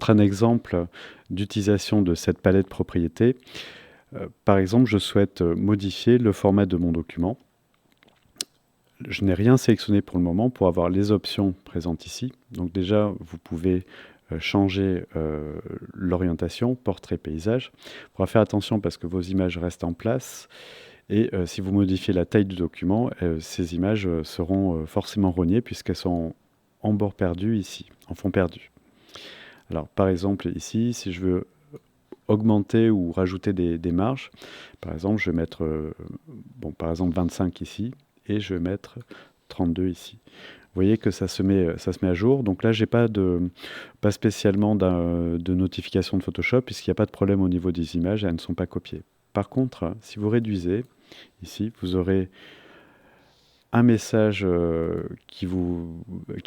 un exemple d'utilisation de cette palette propriétés. Par exemple, je souhaite modifier le format de mon document. Je n'ai rien sélectionné pour le moment pour avoir les options présentes ici. Donc déjà, vous pouvez changer l'orientation, portrait, paysage. Il faudra faire attention parce que vos images restent en place. Et si vous modifiez la taille du document, ces images seront forcément rognées puisqu'elles sont en bord perdu ici, en fond perdu. Alors par exemple ici, si je veux augmenter ou rajouter des marges, par exemple je vais mettre par exemple 25 ici et je vais mettre 32 ici. Vous voyez que ça se met à jour. Donc là, j'ai pas spécialement de notification de Photoshop puisqu'il n'y a pas de problème au niveau des images, elles ne sont pas copiées. Par contre, si vous réduisez, ici, vous aurez un message qui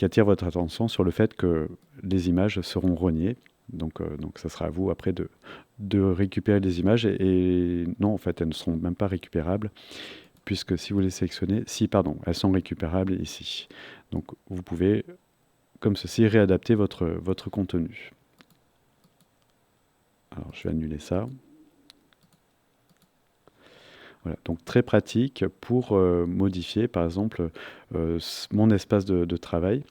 attire votre attention sur le fait que les images seront rognées. Donc ça sera à vous après de récupérer les images. Et non, en fait, elles ne seront même pas récupérables puisque si vous les sélectionnez, elles sont récupérables ici. Donc vous pouvez, comme ceci, réadapter votre contenu. Alors je vais annuler ça. Voilà, donc très pratique pour modifier par exemple mon espace de travail.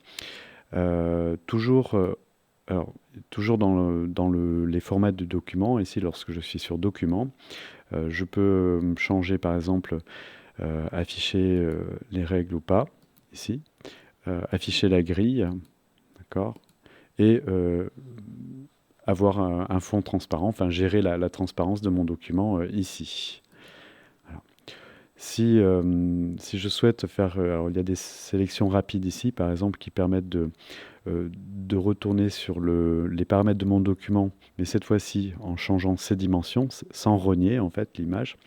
Toujours dans les formats de documents, ici lorsque je suis sur document, je peux changer par exemple afficher les règles ou pas, ici, afficher la grille, d'accord, et avoir un fond transparent, enfin gérer la transparence de mon document ici. Si je souhaite faire, alors il y a des sélections rapides ici, par exemple, qui permettent de retourner sur les paramètres de mon document, mais cette fois-ci en changeant ses dimensions, sans rogner en fait l'image.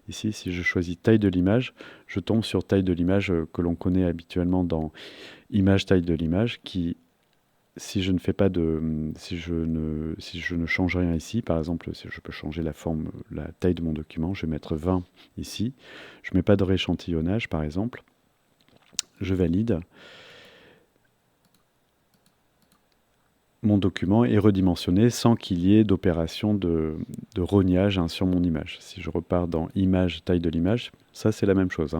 Ici, si je choisis taille de l'image, je tombe sur taille de l'image que l'on connaît habituellement dans image taille de l'image, qui, si je ne change rien ici, par exemple, si je peux changer la forme, la taille de mon document, je vais mettre 20 ici. Je ne mets pas de rééchantillonnage, par exemple. Je valide. Mon document est redimensionné sans qu'il y ait d'opération de rognage sur mon image. Si je repars dans image, taille de l'image, ça c'est la même chose.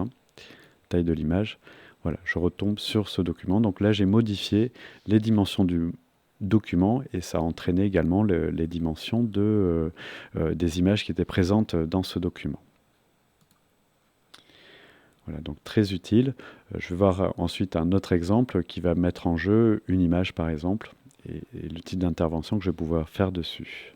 Taille de l'image, voilà, je retombe sur ce document. Donc là, j'ai modifié les dimensions du document et ça a entraîné également les dimensions des images qui étaient présentes dans ce document. Voilà, donc très utile. Je vais voir ensuite un autre exemple qui va mettre en jeu une image par exemple et le type d'intervention que je vais pouvoir faire dessus.